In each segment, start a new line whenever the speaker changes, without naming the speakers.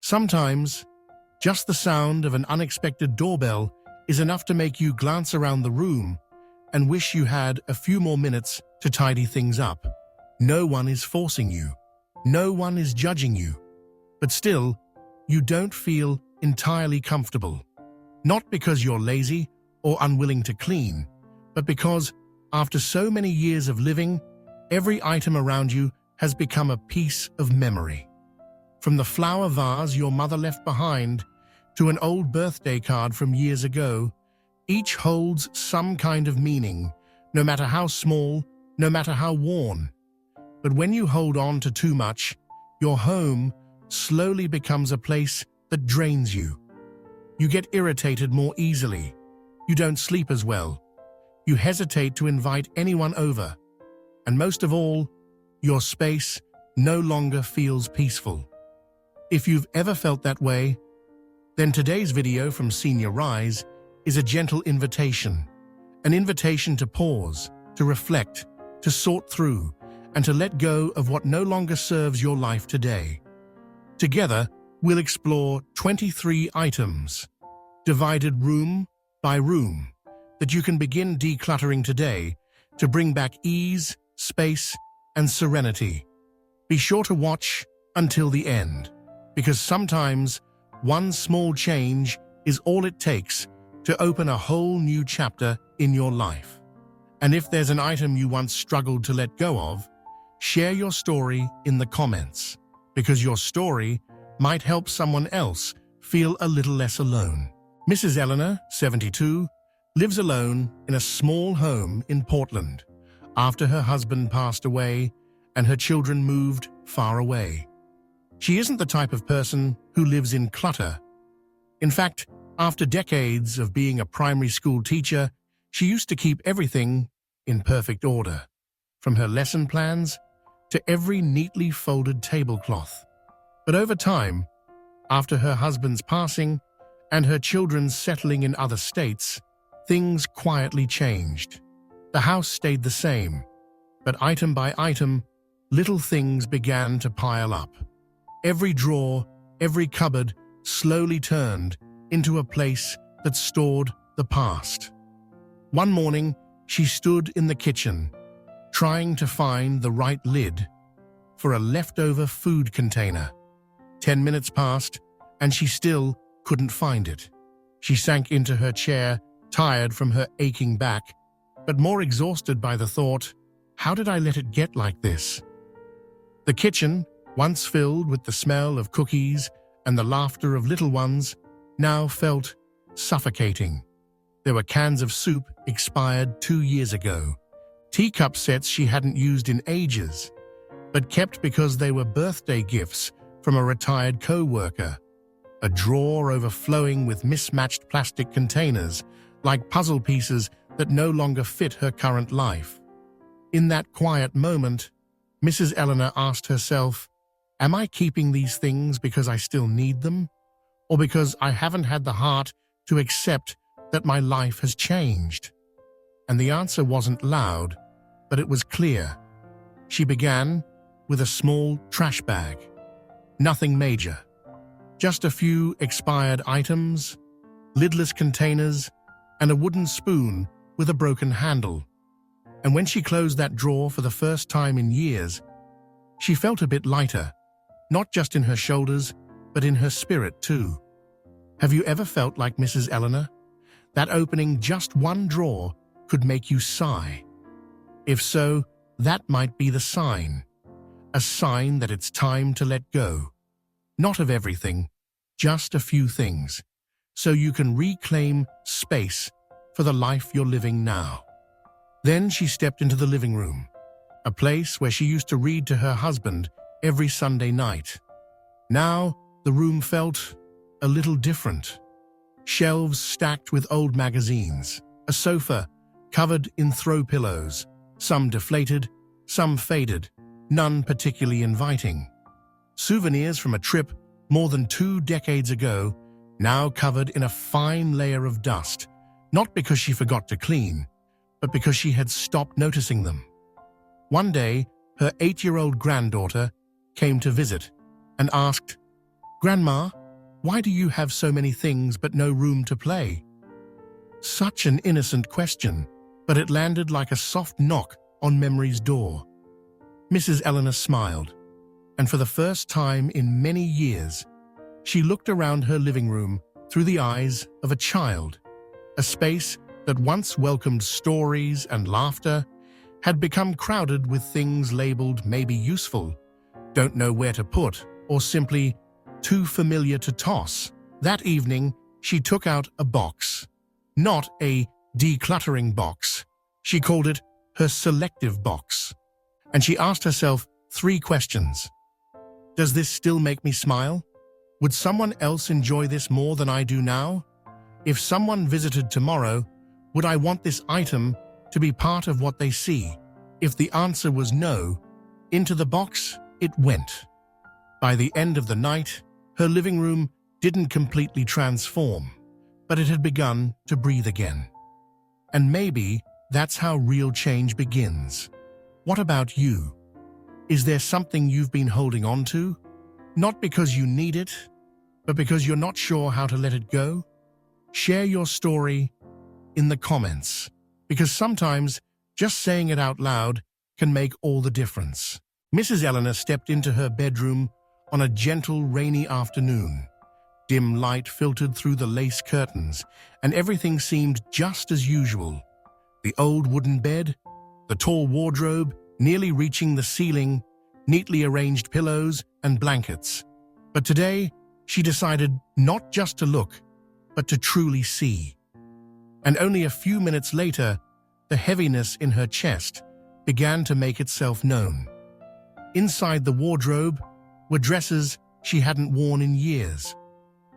Sometimes, just the sound of an unexpected doorbell is enough to make you glance around the room and wish you had a few more minutes to tidy things up. No one is forcing you. No one is judging you. But still, you don't feel entirely comfortable. Not because you're lazy or unwilling to clean, but because, after so many years of living, every item around you has become a piece of memory. From the flower vase your mother left behind to an old birthday card from years ago, each holds some kind of meaning, no matter how small, no matter how worn. But when you hold on to too much, your home slowly becomes a place that drains you. You get irritated more easily. You don't sleep as well. You hesitate to invite anyone over. And most of all, your space no longer feels peaceful. If you've ever felt that way, then today's video from Senior Rise is a gentle invitation. An invitation to pause, to reflect, to sort through, and to let go of what no longer serves your life today. Together, we'll explore 23 items, divided room by room, that you can begin decluttering today to bring back ease, space, and serenity. Be sure to watch until the end, because sometimes one small change is all it takes to open a whole new chapter in your life. And if there's an item you once struggled to let go of, share your story in the comments, because your story might help someone else feel a little less alone. Mrs. Eleanor, 72, lives alone in a small home in Portland after her husband passed away and her children moved far away. She isn't the type of person who lives in clutter. In fact, after decades of being a primary school teacher, she used to keep everything in perfect order, from her lesson plans to every neatly folded tablecloth. But over time, after her husband's passing and her children settling in other states, things quietly changed. The house stayed the same, but item by item, little things began to pile up. Every drawer, every cupboard slowly turned into a place that stored the past. One morning, she stood in the kitchen, trying to find the right lid for a leftover food container. 10 minutes passed, and she still couldn't find it. She sank into her chair, tired from her aching back, but more exhausted by the thought, how did I let it get like this? The kitchen, once filled with the smell of cookies and the laughter of little ones, now felt suffocating. There were cans of soup expired 2 years ago, teacup sets she hadn't used in ages, but kept because they were birthday gifts from a retired co-worker, a drawer overflowing with mismatched plastic containers, like puzzle pieces that no longer fit her current life. In that quiet moment, Mrs. Eleanor asked herself, am I keeping these things because I still need them, or because I haven't had the heart to accept that my life has changed? And the answer wasn't loud, but it was clear. She began with a small trash bag. Nothing major. Just a few expired items, lidless containers, and a wooden spoon with a broken handle. And when she closed that drawer for the first time in years, she felt a bit lighter, not just in her shoulders, but in her spirit too. Have you ever felt like Mrs. Eleanor? That opening just one drawer could make you sigh. If so, that might be the sign. A sign that it's time to let go. Not of everything, just a few things, so you can reclaim space for the life you're living now. Then she stepped into the living room, a place where she used to read to her husband every Sunday night. Now, the room felt a little different. Shelves stacked with old magazines, a sofa covered in throw pillows, some deflated, some faded, none particularly inviting. Souvenirs from a trip more than 2 decades ago, now covered in a fine layer of dust, not because she forgot to clean, but because she had stopped noticing them. One day, her 8-year-old granddaughter came to visit and asked, "Grandma, Why do you have so many things but no room to play? Such an innocent question, but it landed like a soft knock on memory's door. Mrs. Eleanor smiled, and for the first time in many years, she looked around her living room through the eyes of a child. A space that once welcomed stories and laughter had become crowded with things labeled maybe useful, don't know where to put, or simply too familiar to toss. That evening, she took out a box. Not a decluttering box. She called it her selective box. And she asked herself 3 questions. Does this still make me smile? Would someone else enjoy this more than I do now? If someone visited tomorrow, would I want this item to be part of what they see? If the answer was no, into the box it went. By the end of the night, her living room didn't completely transform, but it had begun to breathe again. And maybe that's how real change begins. What about you? Is there something you've been holding on to? Not because you need it, but because you're not sure how to let it go? Share your story in the comments, because sometimes just saying it out loud can make all the difference. Mrs. Eleanor stepped into her bedroom on a gentle, rainy afternoon. Dim light filtered through the lace curtains, and everything seemed just as usual. The old wooden bed, the tall wardrobe nearly reaching the ceiling, neatly arranged pillows and blankets. But today, she decided not just to look, but to truly see. And only a few minutes later, the heaviness in her chest began to make itself known. Inside the wardrobe were dresses she hadn't worn in years.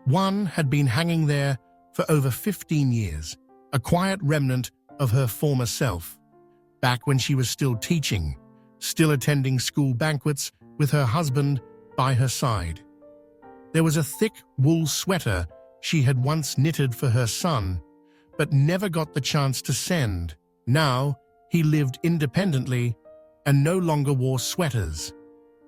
One had been hanging there for over 15 years, a quiet remnant of her former self, back when she was still teaching, still attending school banquets with her husband by her side. There was a thick wool sweater she had once knitted for her son, but never got the chance to send. Now, he lived independently and no longer wore sweaters.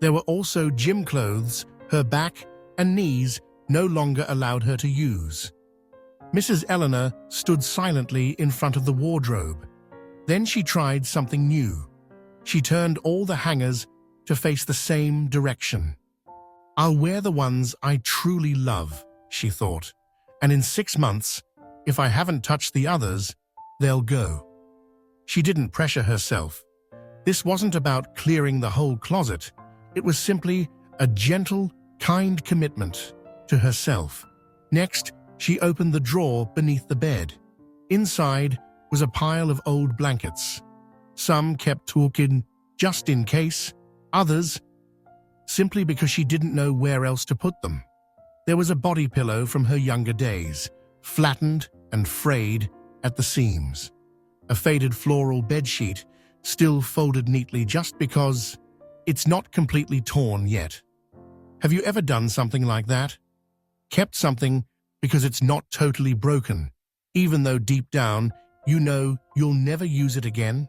There were also gym clothes her back and knees no longer allowed her to use. Mrs. Eleanor stood silently in front of the wardrobe. Then she tried something new. She turned all the hangers to face the same direction. I'll wear the ones I truly love, she thought, and in 6 months, if I haven't touched the others, they'll go. She didn't pressure herself. This wasn't about clearing the whole closet. It was simply a gentle, kind commitment to herself. Next, she opened the drawer beneath the bed. Inside was a pile of old blankets. Some kept talking just in case, others simply because she didn't know where else to put them. There was a body pillow from her younger days, flattened and frayed at the seams. A faded floral bedsheet, still folded neatly just because it's not completely torn yet. Have you ever done something like that? Kept something because it's not totally broken, even though deep down you know you'll never use it again?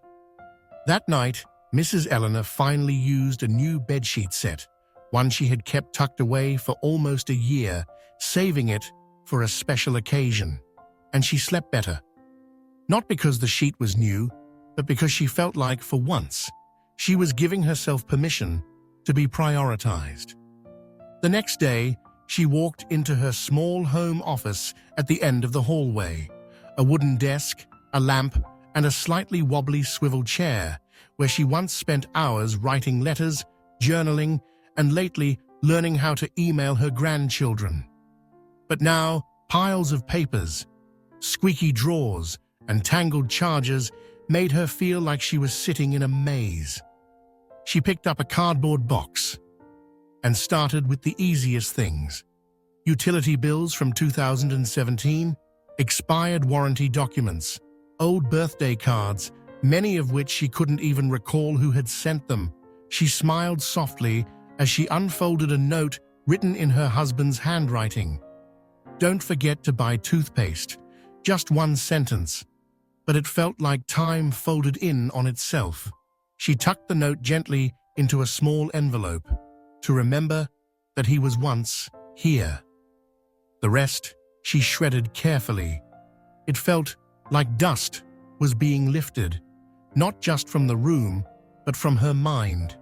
That night, Mrs. Eleanor finally used a new bedsheet set, one she had kept tucked away for almost a year, saving it for a special occasion. And she slept better. Not because the sheet was new, but because she felt like, for once, she was giving herself permission to be prioritized. The next day, she walked into her small home office at the end of the hallway. A wooden desk, a lamp, and a slightly wobbly swivel chair, where she once spent hours writing letters, journaling, and lately learning how to email her grandchildren. But now, piles of papers, squeaky drawers, and tangled chargers made her feel like she was sitting in a maze. She picked up a cardboard box and started with the easiest things. Utility bills from 2017, expired warranty documents, old birthday cards, many of which she couldn't even recall who had sent them. She smiled softly as she unfolded a note written in her husband's handwriting. Don't forget to buy toothpaste. Just one sentence. But it felt like time folded in on itself. She tucked the note gently into a small envelope to remember that he was once here. The rest she shredded carefully. It felt like dust was being lifted, not just from the room, but from her mind.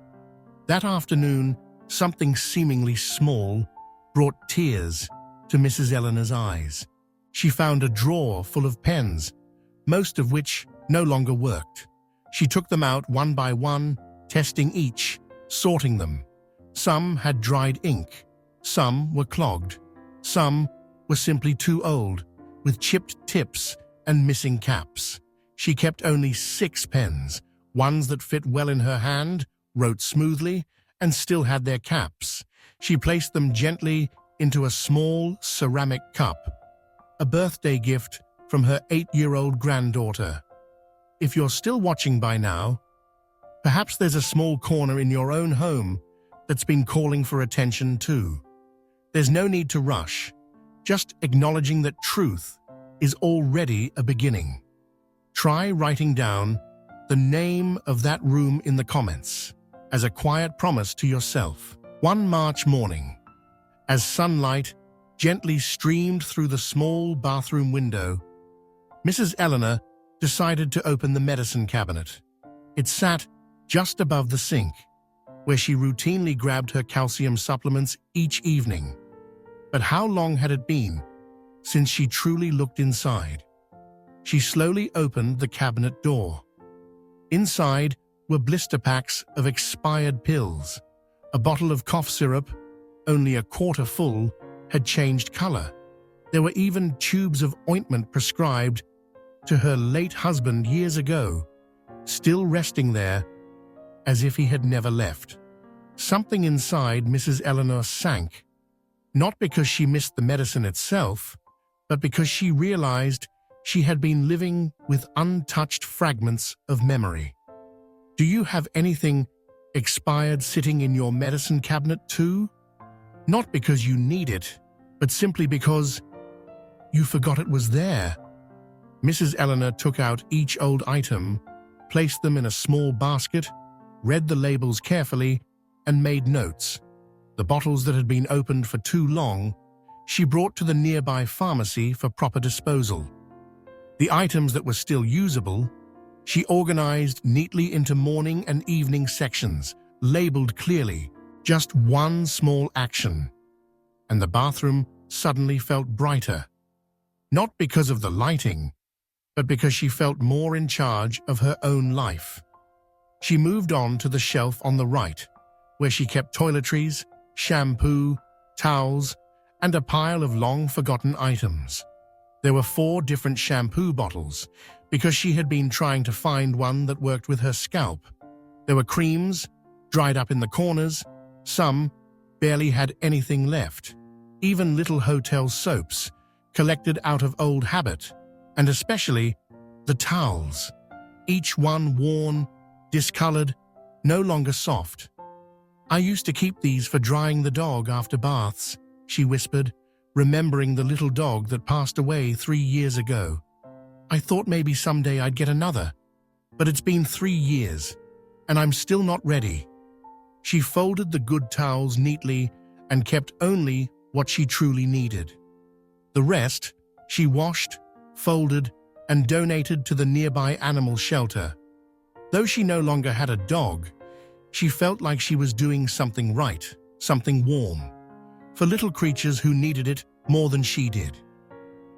That afternoon, something seemingly small brought tears to Mrs. Eleanor's eyes. She found a drawer full of pens, most of which no longer worked. She took them out one by one, testing each, sorting them. Some had dried ink, some were clogged, some were simply too old, with chipped tips and missing caps. She kept only 6 pens, ones that fit well in her hand, wrote smoothly, and still had their caps. She placed them gently into a small ceramic cup, a birthday gift from her 8-year-old granddaughter. If you're still watching by now, perhaps there's a small corner in your own home that's been calling for attention too. There's no need to rush, just acknowledging that truth is already a beginning. Try writing down the name of that room in the comments as a quiet promise to yourself. One March morning, as sunlight gently streamed through the small bathroom window, Mrs. Eleanor decided to open the medicine cabinet. It sat just above the sink, where she routinely grabbed her calcium supplements each evening. But how long had it been since she truly looked inside? She slowly opened the cabinet door. Inside were blister packs of expired pills. A bottle of cough syrup, only a quarter full, had changed color. There were even tubes of ointment prescribed to her late husband years ago, still resting there as if he had never left. Something inside Mrs. Eleanor sank, not because she missed the medicine itself, but because she realized she had been living with untouched fragments of memory. Do you have anything expired sitting in your medicine cabinet too? Not because you need it, but simply because you forgot it was there. Mrs. Eleanor took out each old item, placed them in a small basket, read the labels carefully, and made notes. The bottles that had been opened for too long, she brought to the nearby pharmacy for proper disposal. The items that were still usable, she organized neatly into morning and evening sections, labeled clearly, just one small action. And the bathroom suddenly felt brighter. Not because of the lighting, but because she felt more in charge of her own life. She moved on to the shelf on the right, where she kept toiletries, shampoo, towels, and a pile of long-forgotten items. There were 4 different shampoo bottles, because she had been trying to find one that worked with her scalp. There were creams, dried up in the corners, some barely had anything left. Even little hotel soaps, collected out of old habit, and especially the towels, each one worn, discolored, no longer soft. "I used to keep these for drying the dog after baths," she whispered, remembering the little dog that passed away 3 years ago. "I thought maybe someday I'd get another, but it's been 3 years, and I'm still not ready." She folded the good towels neatly and kept only what she truly needed. The rest, she washed, folded, and donated to the nearby animal shelter. Though she no longer had a dog, she felt like she was doing something right, something warm, for little creatures who needed it more than she did.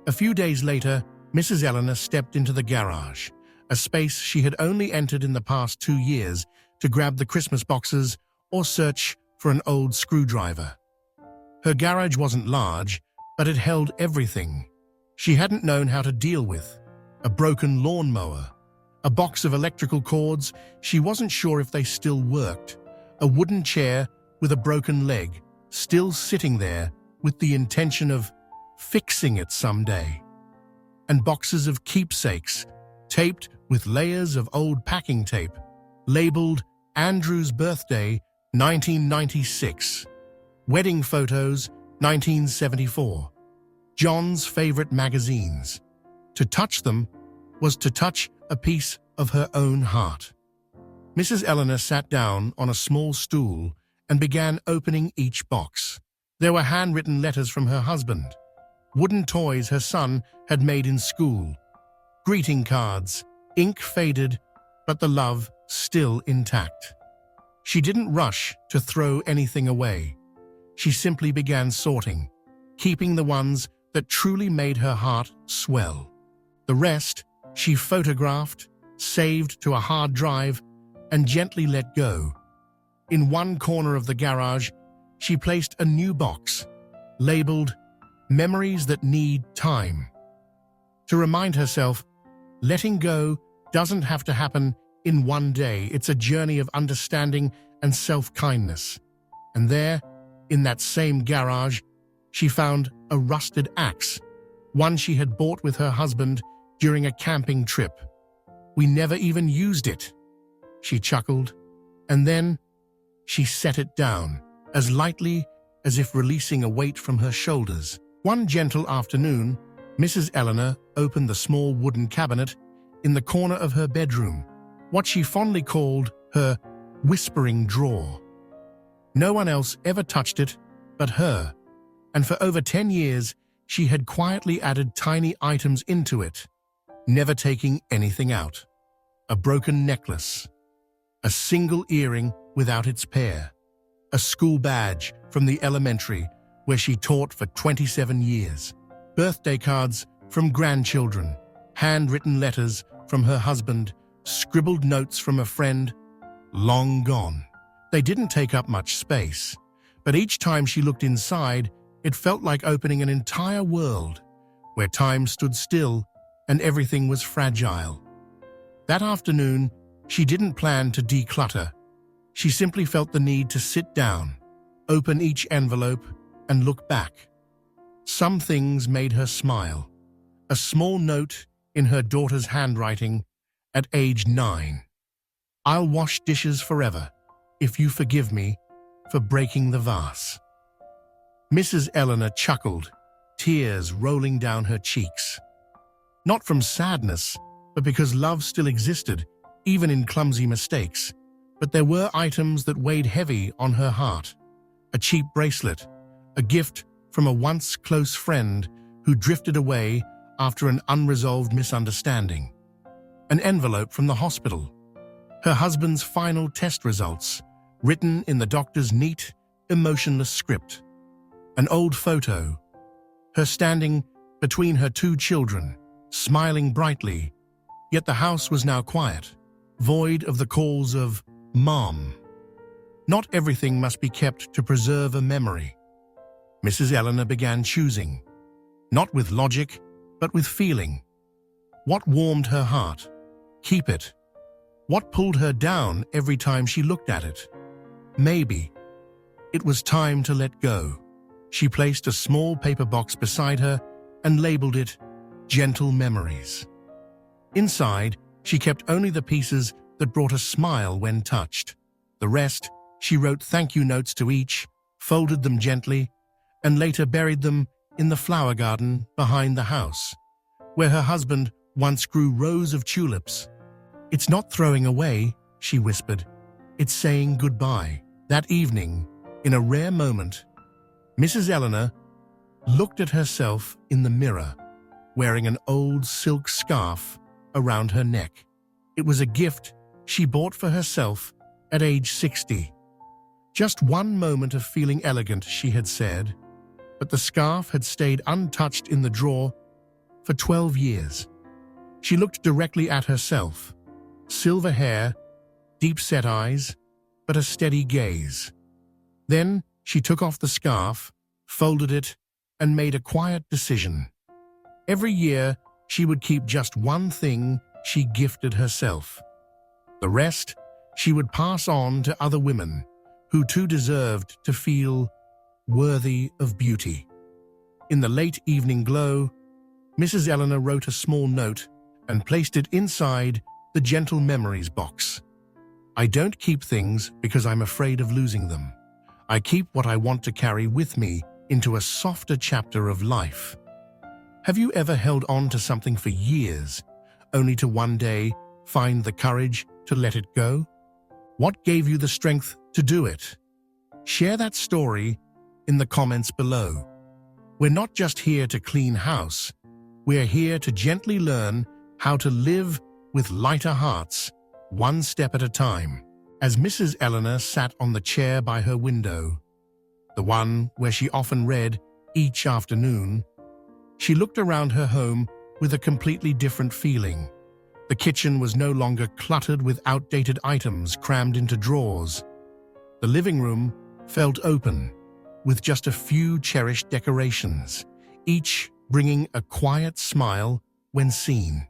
A few days later, Mrs. Eleanor stepped into the garage, a space she had only entered in the past 2 years to grab the Christmas boxes or search for an old screwdriver. Her garage wasn't large, but it held everything she hadn't known how to deal with: a broken lawnmower, a box of electrical cords she wasn't sure if they still worked, a wooden chair with a broken leg, still sitting there with the intention of fixing it someday, and boxes of keepsakes, taped with layers of old packing tape, labeled Andrew's birthday, 1996, wedding photos, 1974, John's favorite magazines. To touch them was to touch a piece of her own heart. Mrs. Eleanor sat down on a small stool and began opening each box. There were handwritten letters from her husband, wooden toys her son had made in school, greeting cards, ink faded, but the love still intact. She didn't rush to throw anything away. She simply began sorting, keeping the ones that truly made her heart swell. The rest she photographed, saved to a hard drive, and gently let go. In one corner of the garage, she placed a new box, labeled Memories That Need Time. To remind herself, letting go doesn't have to happen in one day. It's a journey of understanding and self-kindness. And there, in that same garage, she found a rusted axe, one she had bought with her husband during a camping trip. "We never even used it," she chuckled, and then she set it down, as lightly as if releasing a weight from her shoulders. One gentle afternoon, Mrs. Eleanor opened the small wooden cabinet in the corner of her bedroom, what she fondly called her whispering drawer. No one else ever touched it but her, and for over 10 years she had quietly added tiny items into it, never taking anything out. A broken necklace, a single earring without its pair, a school badge from the elementary where she taught for 27 years, birthday cards from grandchildren, handwritten letters from her husband, scribbled notes from a friend, long gone. They didn't take up much space, but each time she looked inside, it felt like opening an entire world where time stood still and everything was fragile. That afternoon, she didn't plan to declutter. She simply felt the need to sit down, open each envelope, and look back. Some things made her smile. A small note in her daughter's handwriting at age 9. "I'll wash dishes forever, if you forgive me for breaking the vase." Mrs. Eleanor chuckled, tears rolling down her cheeks. Not from sadness, but because love still existed, even in clumsy mistakes. But there were items that weighed heavy on her heart. A cheap bracelet, a gift from a once close friend who drifted away after an unresolved misunderstanding. An envelope from the hospital. Her husband's final test results, written in the doctor's neat, emotionless script. An old photo, her standing between her 2 children, smiling brightly, yet the house was now quiet, void of the calls of "Mom." Not everything must be kept to preserve a memory. Mrs. Eleanor began choosing, not with logic, but with feeling. What warmed her heart? Keep it. What pulled her down every time she looked at it? Maybe it was time to let go. She placed a small paper box beside her and labeled it Gentle Memories. Inside, she kept only the pieces that brought a smile when touched. The rest, she wrote thank you notes to each, folded them gently, and later buried them in the flower garden behind the house, where her husband once grew rows of tulips. "It's not throwing away," she whispered. "It's saying goodbye." That evening, in a rare moment, Mrs. Eleanor looked at herself in the mirror, wearing an old silk scarf around her neck. It was a gift she bought for herself at age 60. Just one moment of feeling elegant, she had said, but the scarf had stayed untouched in the drawer for 12 years. She looked directly at herself. Silver hair, deep-set eyes, but a steady gaze. Then she took off the scarf, folded it, and made a quiet decision. Every year, she would keep just one thing she gifted herself. The rest, she would pass on to other women who too deserved to feel worthy of beauty. In the late evening glow, Mrs. Eleanor wrote a small note and placed it inside the Gentle Memories box. "I don't keep things because I'm afraid of losing them. I keep what I want to carry with me into a softer chapter of life." Have you ever held on to something for years, only to one day find the courage to let it go? What gave you the strength to do it? Share that story in the comments below. We're not just here to clean house, we're here to gently learn how to live with lighter hearts, one step at a time. As Mrs. Eleanor sat on the chair by her window, the one where she often read each afternoon, she looked around her home with a completely different feeling. The kitchen was no longer cluttered with outdated items crammed into drawers. The living room felt open, with just a few cherished decorations, each bringing a quiet smile when seen.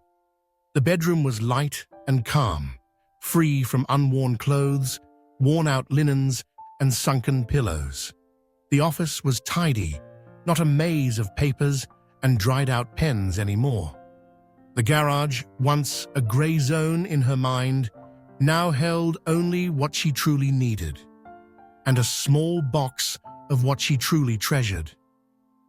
The bedroom was light and calm, free from unworn clothes, worn-out linens, and sunken pillows. The office was tidy, not a maze of papers and dried-out pens anymore. The garage, once a grey zone in her mind, now held only what she truly needed, and a small box of what she truly treasured.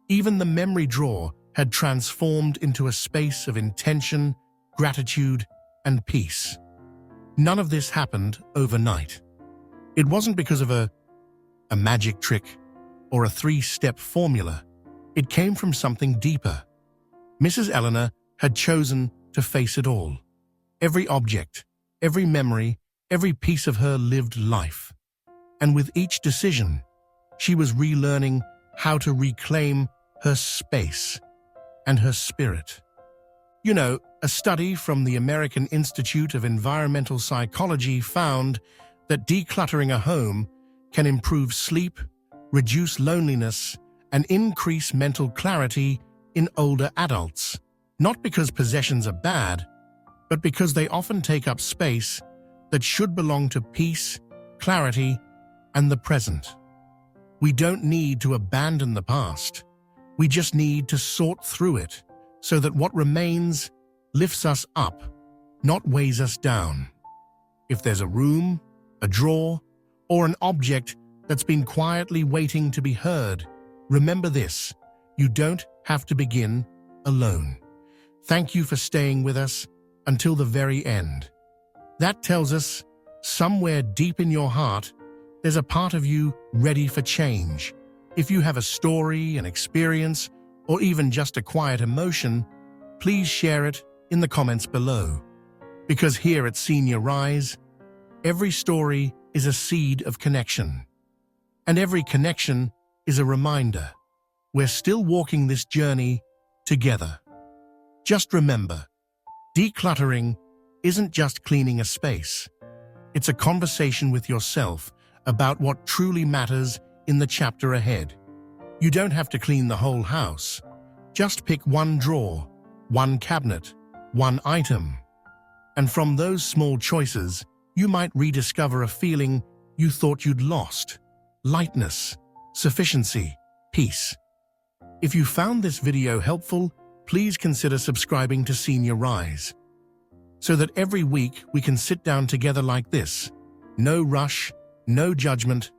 Even the memory drawer had transformed into a space of intention, gratitude, and peace. None of this happened overnight. It wasn't because of a magic trick or a three-step formula. It came from something deeper. Mrs. Eleanor had chosen to face it all. Every object, every memory, every piece of her lived life. And with each decision, she was relearning how to reclaim her space and her spirit. You know, a study from the American Institute of Environmental Psychology found that decluttering a home can improve sleep, reduce loneliness, and increase mental clarity in older adults. Not because possessions are bad, but because they often take up space that should belong to peace, clarity, and the present. We don't need to abandon the past. We just need to sort through it so that what remains lifts us up, not weighs us down. If there's a room, a drawer, or an object that's been quietly waiting to be heard, remember this: you don't have to begin alone. Thank you for staying with us until the very end. That tells us, somewhere deep in your heart, there's a part of you ready for change. If you have a story, an experience, or even just a quiet emotion, please share it in the comments below. Because here at Senior Rise, every story is a seed of connection. And every connection is a reminder we're still walking this journey together. Just remember, decluttering isn't just cleaning a space. It's a conversation with yourself about what truly matters in the chapter ahead. You don't have to clean the whole house. Just pick one drawer, one cabinet, one item. And from those small choices, you might rediscover a feeling you thought you'd lost: lightness, sufficiency, peace. If you found this video helpful, please consider subscribing to Senior Rise, so that every week we can sit down together like this. No rush, no judgment,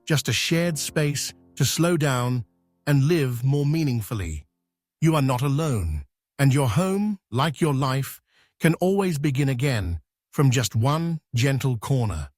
just a shared space to slow down and live more meaningfully. You are not alone, and your home, like your life, can always begin again from just one gentle corner.